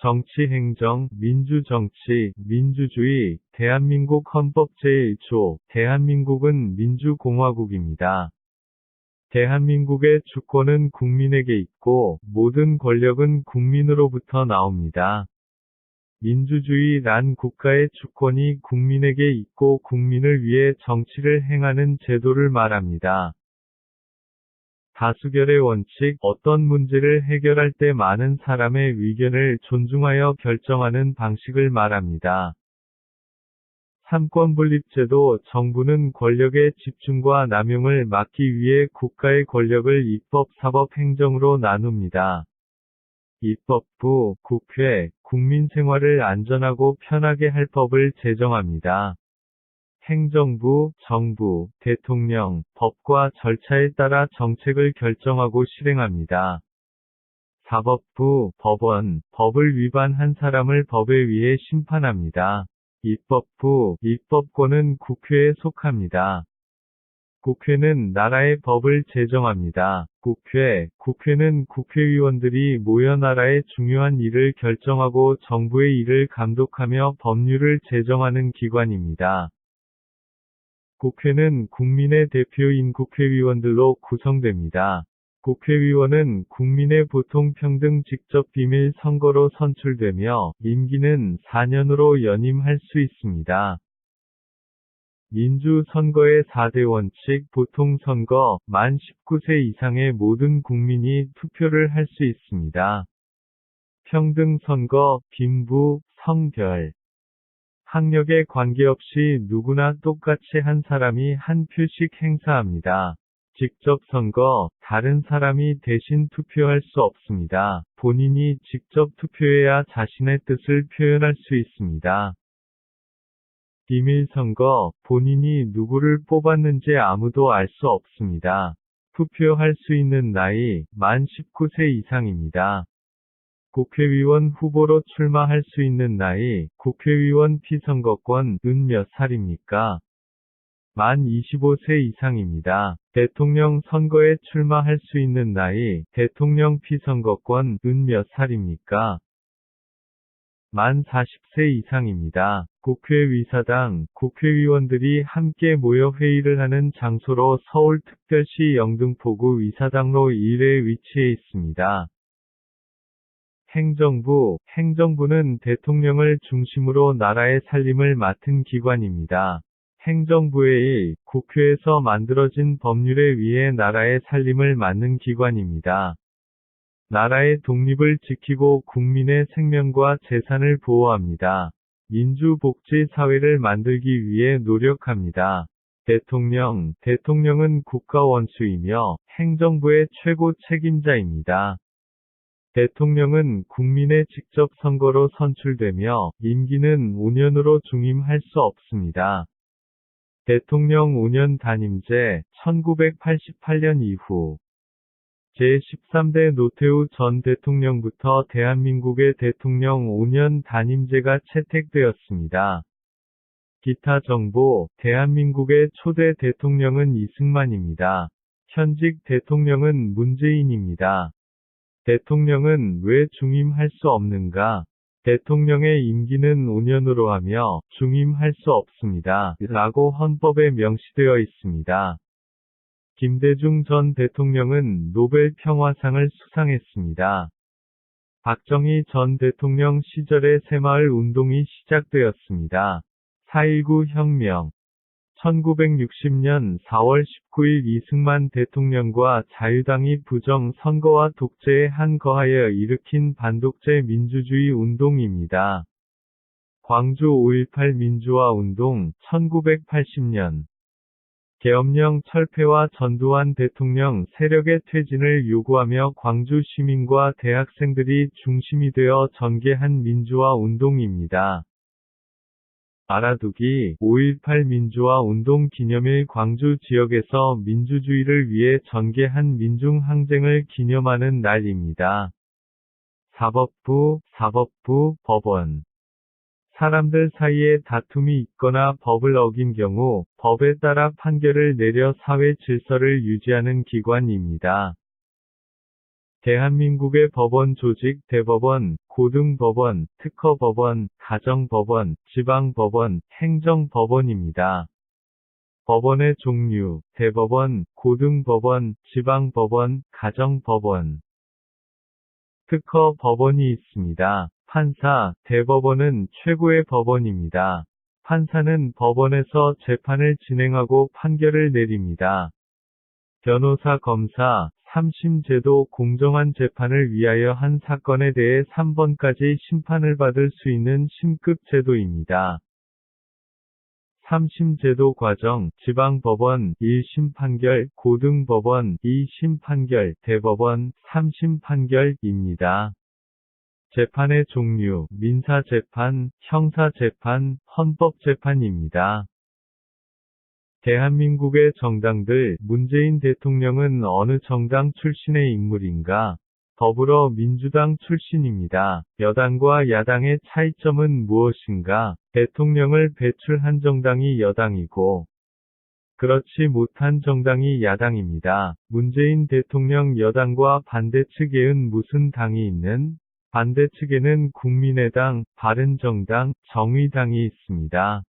정치 행정, 민주정치, 민주주의, 대한민국 헌법 제1조, 대한민국은 민주공화국입니다. 대한민국의 주권은 국민에게 있고, 모든 권력은 국민으로부터 나옵니다. 민주주의란 국가의 주권이 국민에게 있고 국민을 위해 정치를 행하는 제도를 말합니다. 다수결의 원칙, 어떤 문제를 해결할 때 많은 사람의 의견을 존중하여 결정하는 방식을 말합니다. 삼권분립제도, 정부는 권력의 집중과 남용을 막기 위해 국가의 권력을 입법, 사법, 행정으로 나눕니다. 입법부, 국회, 국민 생활을 안전하고 편하게 할 법을 제정합니다. 행정부, 정부, 대통령, 법과 절차에 따라 정책을 결정하고 실행합니다. 사법부, 법원, 법을 위반한 사람을 법에 의해 심판합니다. 입법부, 입법권은 국회에 속합니다. 국회는 나라의 법을 제정합니다. 국회는 국회의원들이 모여 나라의 중요한 일을 결정하고 정부의 일을 감독하며 법률을 제정하는 기관입니다. 국회는 국민의 대표인 국회의원들로 구성됩니다. 국회의원은 국민의 보통 평등 직접 비밀 선거로 선출되며 임기는 4년으로 연임할 수 있습니다. 민주선거의 4대 원칙, 보통선거, 만 19세 이상의 모든 국민이 투표를 할 수 있습니다. 평등선거, 빈부, 성별, 학력에 관계없이 누구나 똑같이 한 사람이 한 표씩 행사합니다. 직접선거, 다른 사람이 대신 투표할 수 없습니다. 본인이 직접 투표해야 자신의 뜻을 표현할 수 있습니다. 비밀선거, 본인이 누구를 뽑았는지 아무도 알 수 없습니다. 투표할 수 있는 나이, 만 19세 이상입니다. 국회의원 후보로 출마할 수 있는 나이, 국회의원 피선거권은 몇 살입니까? 만 25세 이상입니다. 대통령 선거에 출마할 수 있는 나이, 대통령 피선거권은 몇 살입니까? 만 40세 이상입니다. 국회의사당, 국회의원들이 함께 모여 회의를 하는 장소로 서울특별시 영등포구 의사당로 1에 위치해 있습니다. 행정부, 행정부는 대통령을 중심으로 나라의 살림을 맡은 기관입니다. 행정부의 국회에서 만들어진 법률에 의해 나라의 살림을 맡는 기관입니다. 나라의 독립을 지키고 국민의 생명과 재산을 보호합니다. 민주복지 사회를 만들기 위해 노력합니다. 대통령은 국가 원수이며 행정부의 최고 책임자입니다. 대통령은 국민의 직접 선거로 선출되며 임기는 5년으로 중임할 수 없습니다. 대통령 5년 단임제, 1988년 이후 제13대 노태우 전 대통령부터 대한민국의 대통령 5년 단임제가 채택되었습니다. 기타 정보, 대한민국의 초대 대통령은 이승만입니다. 현직 대통령은 문재인입니다. 대통령은 왜 중임할 수 없는가? 대통령의 임기는 5년으로 하며 중임할 수 없습니다. 라고 헌법에 명시되어 있습니다. 김대중 전 대통령은 노벨 평화상을 수상했습니다. 박정희 전 대통령 시절에 새마을 운동이 시작되었습니다. 4.19 혁명 1960년 4월 19일 이승만 대통령과 자유당이 부정 선거와 독재에 한거하여 일으킨 반독재 민주주의 운동입니다. 광주 5.18 민주화 운동 1980년 계엄령 철폐와 전두환 대통령 세력의 퇴진을 요구하며 광주 시민과 대학생들이 중심이 되어 전개한 민주화 운동입니다. 알아두기 5.18 민주화 운동 기념일 광주 지역에서 민주주의를 위해 전개한 민중항쟁을 기념하는 날입니다. 사법부, 법원 사람들 사이에 다툼이 있거나 법을 어긴 경우 법에 따라 판결을 내려 사회 질서를 유지하는 기관입니다. 대한민국의 법원 조직 대법원, 고등법원, 특허법원, 가정법원, 지방법원, 행정법원입니다. 법원의 종류, 대법원, 고등법원, 지방법원, 가정법원, 특허법원이 있습니다. 판사, 대법원은 최고의 법원입니다. 판사는 법원에서 재판을 진행하고 판결을 내립니다. 변호사, 검사, 3심 제도 공정한 재판을 위하여 한 사건에 대해 3번까지 심판을 받을 수 있는 심급 제도입니다. 3심 제도 과정, 지방법원 1심 판결, 고등법원 2심 판결, 대법원 3심 판결입니다. 재판의 종류, 민사재판, 형사재판, 헌법재판입니다. 대한민국의 정당들, 문재인 대통령은 어느 정당 출신의 인물인가? 더불어민주당 출신입니다. 여당과 야당의 차이점은 무엇인가? 대통령을 배출한 정당이 여당이고, 그렇지 못한 정당이 야당입니다. 문재인 대통령 여당과 반대측에는 무슨 당이 있는? 반대측에는 국민의당, 바른정당, 정의당이 있습니다.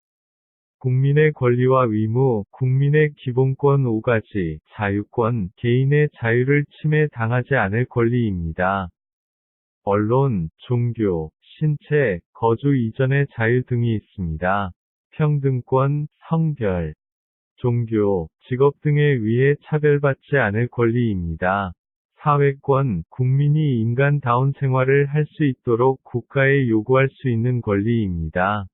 국민의 권리와 의무, 국민의 기본권 5가지, 자유권, 개인의 자유를 침해당하지 않을 권리입니다. 언론, 종교, 신체, 거주 이전의 자유 등이 있습니다. 평등권, 성별, 종교, 직업 등에 의해 차별받지 않을 권리입니다. 사회권, 국민이 인간다운 생활을 할 수 있도록 국가에 요구할 수 있는 권리입니다.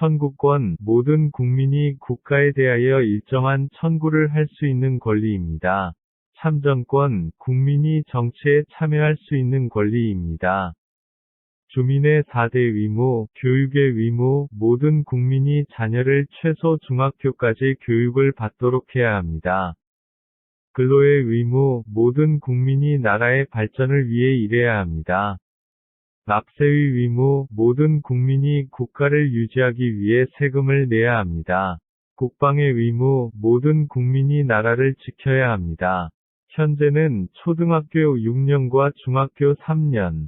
청구권, 모든 국민이 국가에 대하여 일정한 청구를 할 수 있는 권리입니다. 참정권, 국민이 정치에 참여할 수 있는 권리입니다. 주민의 4대 의무, 교육의 의무, 모든 국민이 자녀를 최소 중학교까지 교육을 받도록 해야 합니다. 근로의 의무, 모든 국민이 나라의 발전을 위해 일해야 합니다. 납세의 의무, 모든 국민이 국가를 유지하기 위해 세금을 내야 합니다. 국방의 의무, 모든 국민이 나라를 지켜야 합니다. 현재는 초등학교 6년과 중학교 3년,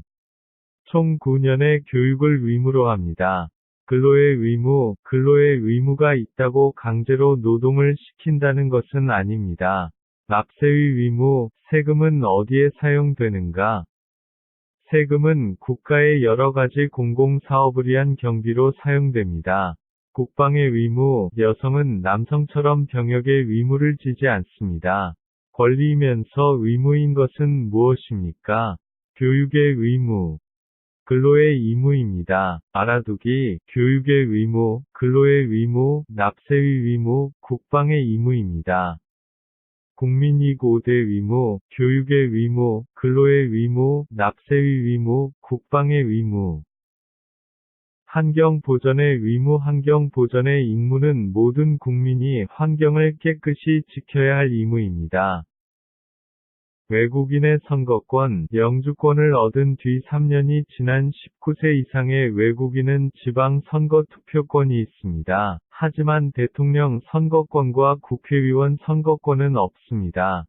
총 9년의 교육을 의무로 합니다. 근로의 의무, 근로의 의무가 있다고 강제로 노동을 시킨다는 것은 아닙니다. 납세의 의무, 세금은 어디에 사용되는가? 세금은 국가의 여러 가지 공공사업을 위한 경비로 사용됩니다. 국방의 의무, 여성은 남성처럼 병역의 의무를 지지 않습니다. 권리이면서 의무인 것은 무엇입니까? 교육의 의무, 근로의 의무입니다. 알아두기, 교육의 의무, 근로의 의무, 납세의 의무, 국방의 의무입니다. 국민이익 5대 의무, 교육의 의무, 근로의 의무, 납세의 의무, 국방의 의무. 환경 보전의 의무. 환경 보전의 임무는 모든 국민이 환경을 깨끗이 지켜야 할 의무입니다. 외국인의 선거권, 영주권을 얻은 뒤 3년이 지난 19세 이상의 외국인은 지방 선거 투표권이 있습니다. 하지만 대통령 선거권과 국회의원 선거권은 없습니다.